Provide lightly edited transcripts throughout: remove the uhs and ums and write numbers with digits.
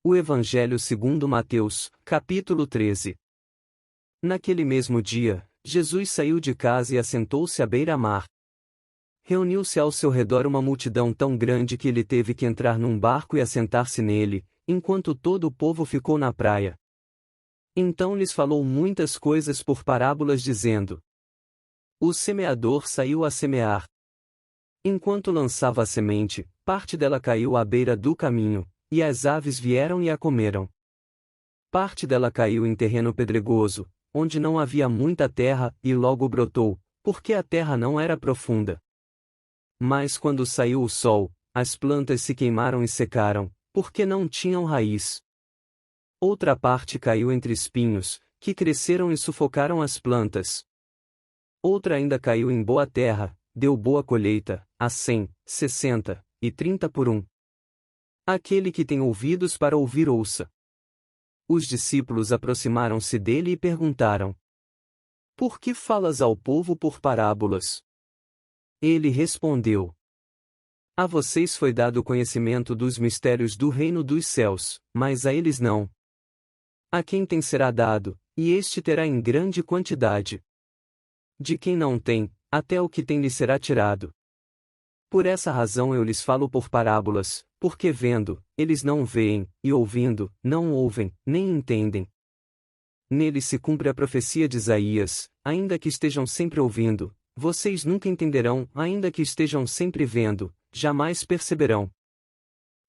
O Evangelho segundo Mateus, capítulo 13. Naquele mesmo dia, Jesus saiu de casa e assentou-se à beira-mar. Reuniu-se ao seu redor uma multidão tão grande que ele teve que entrar num barco e assentar-se nele, enquanto todo o povo ficou na praia. Então lhes falou muitas coisas por parábolas dizendo: O semeador saiu a semear. Enquanto lançava a semente, parte dela caiu à beira do caminho, e as aves vieram e a comeram. Parte dela caiu em terreno pedregoso, onde não havia muita terra, e logo brotou, porque a terra não era profunda. Mas quando saiu o sol, as plantas se queimaram e secaram, porque não tinham raiz. Outra parte caiu entre espinhos, que cresceram e sufocaram as plantas. Outra ainda caiu em boa terra, deu boa colheita, a 100, 60 e 30 por 1. Aquele que tem ouvidos para ouvir ouça. Os discípulos aproximaram-se dele e perguntaram: Por que falas ao povo por parábolas? Ele respondeu: A vocês foi dado o conhecimento dos mistérios do reino dos céus, mas a eles não. A quem tem será dado, e este terá em grande quantidade. De quem não tem, até o que tem lhe será tirado. Por essa razão eu lhes falo por parábolas, porque vendo, eles não veem, e ouvindo, não ouvem, nem entendem. Nele se cumpre a profecia de Isaías: ainda que estejam sempre ouvindo, vocês nunca entenderão; ainda que estejam sempre vendo, jamais perceberão.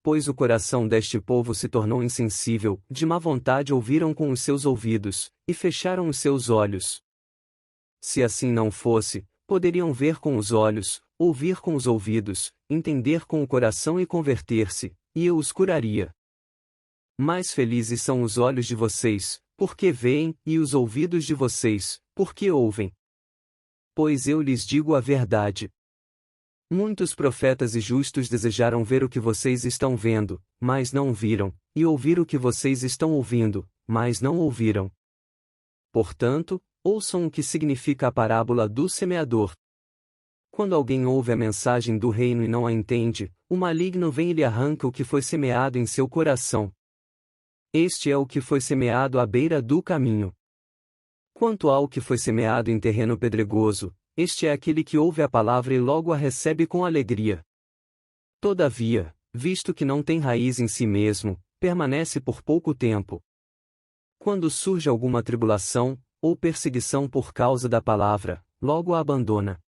Pois o coração deste povo se tornou insensível, de má vontade ouviram com os seus ouvidos, e fecharam os seus olhos. Se assim não fosse, poderiam ver com os olhos, ouvir com os ouvidos, entender com o coração e converter-se, e eu os curaria. Mais felizes são os olhos de vocês, porque veem, e os ouvidos de vocês, porque ouvem. Pois eu lhes digo a verdade. Muitos profetas e justos desejaram ver o que vocês estão vendo, mas não viram, e ouvir o que vocês estão ouvindo, mas não ouviram. Portanto, ouçam o que significa a parábola do semeador. Quando alguém ouve a mensagem do reino e não a entende, o maligno vem e lhe arranca o que foi semeado em seu coração. Este é o que foi semeado à beira do caminho. Quanto ao que foi semeado em terreno pedregoso, este é aquele que ouve a palavra e logo a recebe com alegria. Todavia, visto que não tem raiz em si mesmo, permanece por pouco tempo. Quando surge alguma tribulação, ou perseguição por causa da palavra, logo a abandona.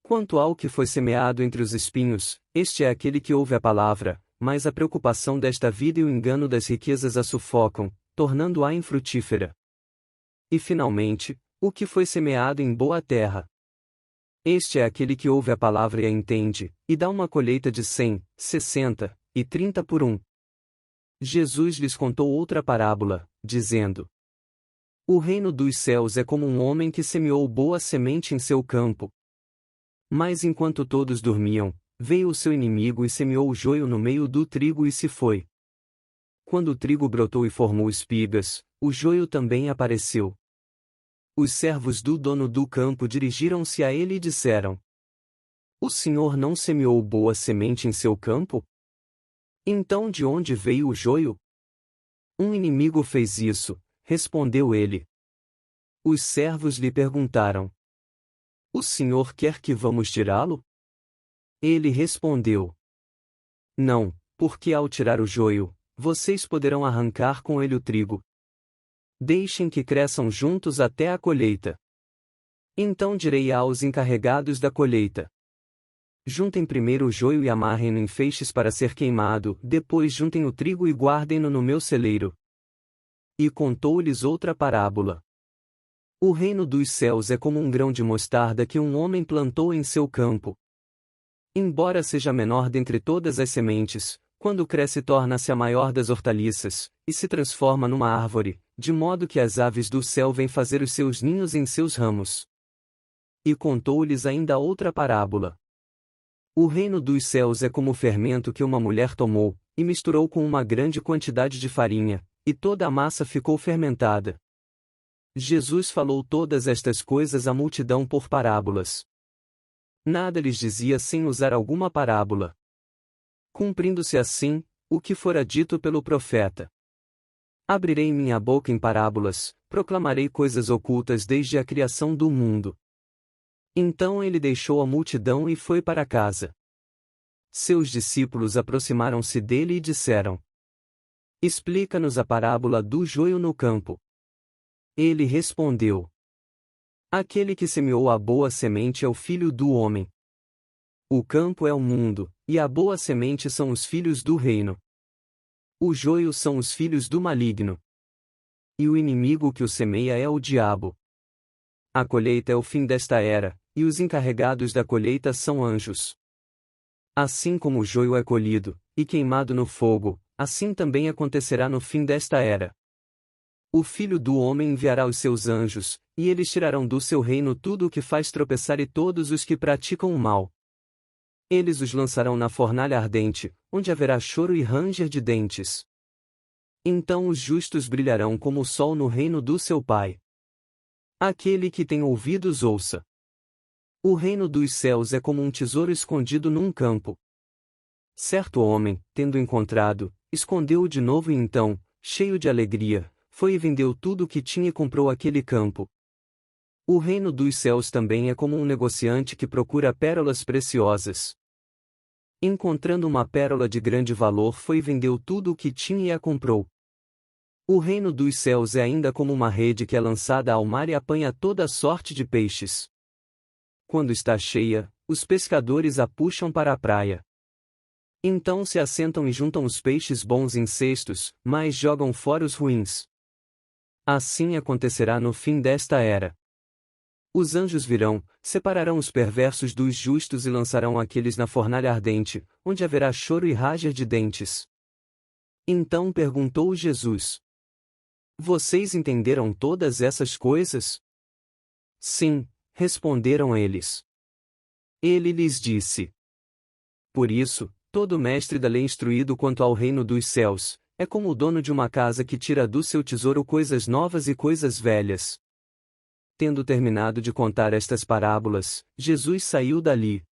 Quanto ao que foi semeado entre os espinhos, este é aquele que ouve a palavra, mas a preocupação desta vida e o engano das riquezas a sufocam, tornando-a infrutífera. E finalmente, o que foi semeado em boa terra. Este é aquele que ouve a palavra e a entende, e dá uma colheita de 100, 60 e 30 por 1. Jesus lhes contou outra parábola, dizendo: O reino dos céus é como um homem que semeou boa semente em seu campo. Mas enquanto todos dormiam, veio o seu inimigo e semeou o joio no meio do trigo e se foi. Quando o trigo brotou e formou espigas, o joio também apareceu. Os servos do dono do campo dirigiram-se a ele e disseram: O senhor não semeou boa semente em seu campo? Então de onde veio o joio? Um inimigo fez isso, respondeu ele. Os servos lhe perguntaram: O senhor quer que vamos tirá-lo? Ele respondeu: Não, porque ao tirar o joio, vocês poderão arrancar com ele o trigo. Deixem que cresçam juntos até a colheita. Então direi aos encarregados da colheita: Juntem primeiro o joio e amarrem-no em feixes para ser queimado, depois juntem o trigo e guardem-no no meu celeiro. E contou-lhes outra parábola. O reino dos céus é como um grão de mostarda que um homem plantou em seu campo. Embora seja menor dentre todas as sementes, quando cresce torna-se a maior das hortaliças, e se transforma numa árvore, de modo que as aves do céu vêm fazer os seus ninhos em seus ramos. E contou-lhes ainda outra parábola. O reino dos céus é como o fermento que uma mulher tomou, e misturou com uma grande quantidade de farinha, e toda a massa ficou fermentada. Jesus falou todas estas coisas à multidão por parábolas. Nada lhes dizia sem usar alguma parábola. Cumprindo-se assim, o que fora dito pelo profeta. Abrirei minha boca em parábolas, proclamarei coisas ocultas desde a criação do mundo. Então ele deixou a multidão e foi para casa. Seus discípulos aproximaram-se dele e disseram: Explica-nos a parábola do joio no campo. Ele respondeu: Aquele que semeou a boa semente é o Filho do homem. O campo é o mundo, e a boa semente são os filhos do reino. O joio são os filhos do maligno. E o inimigo que o semeia é o diabo. A colheita é o fim desta era, e os encarregados da colheita são anjos. Assim como o joio é colhido, e queimado no fogo, assim também acontecerá no fim desta era. O Filho do Homem enviará os seus anjos, e eles tirarão do seu reino tudo o que faz tropeçar e todos os que praticam o mal. Eles os lançarão na fornalha ardente, onde haverá choro e ranger de dentes. Então os justos brilharão como o sol no reino do seu Pai. Aquele que tem ouvidos ouça. O reino dos céus é como um tesouro escondido num campo. Certo homem, tendo encontrado, escondeu-o de novo e então, cheio de alegria, foi e vendeu tudo o que tinha e comprou aquele campo. O reino dos céus também é como um negociante que procura pérolas preciosas. Encontrando uma pérola de grande valor, foi e vendeu tudo o que tinha e a comprou. O reino dos céus é ainda como uma rede que é lançada ao mar e apanha toda sorte de peixes. Quando está cheia, os pescadores a puxam para a praia. Então se assentam e juntam os peixes bons em cestos, mas jogam fora os ruins. Assim acontecerá no fim desta era. Os anjos virão, separarão os perversos dos justos e lançarão aqueles na fornalha ardente, onde haverá choro e ranger de dentes. Então perguntou Jesus: Vocês entenderam todas essas coisas? Sim, responderam eles. Ele lhes disse: Por isso, todo mestre da lei instruído quanto ao reino dos céus, é como o dono de uma casa que tira do seu tesouro coisas novas e coisas velhas. Tendo terminado de contar estas parábolas, Jesus saiu dali.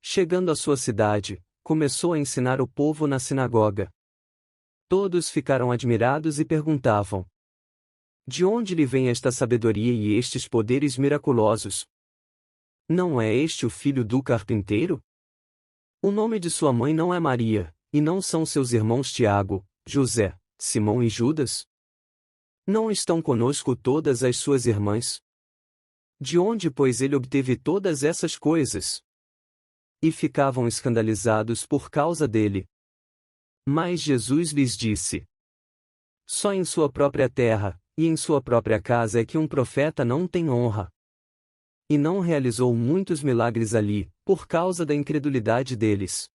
Chegando à sua cidade, começou a ensinar o povo na sinagoga. Todos ficaram admirados e perguntavam: De onde lhe vem esta sabedoria e estes poderes miraculosos? Não é este o filho do carpinteiro? O nome de sua mãe não é Maria, e não são seus irmãos Tiago, José, Simão e Judas? Não estão conosco todas as suas irmãs? De onde, pois, ele obteve todas essas coisas? E ficavam escandalizados por causa dele. Mas Jesus lhes disse: Só em sua própria terra, e em sua própria casa é que um profeta não tem honra. E não realizou muitos milagres ali, por causa da incredulidade deles.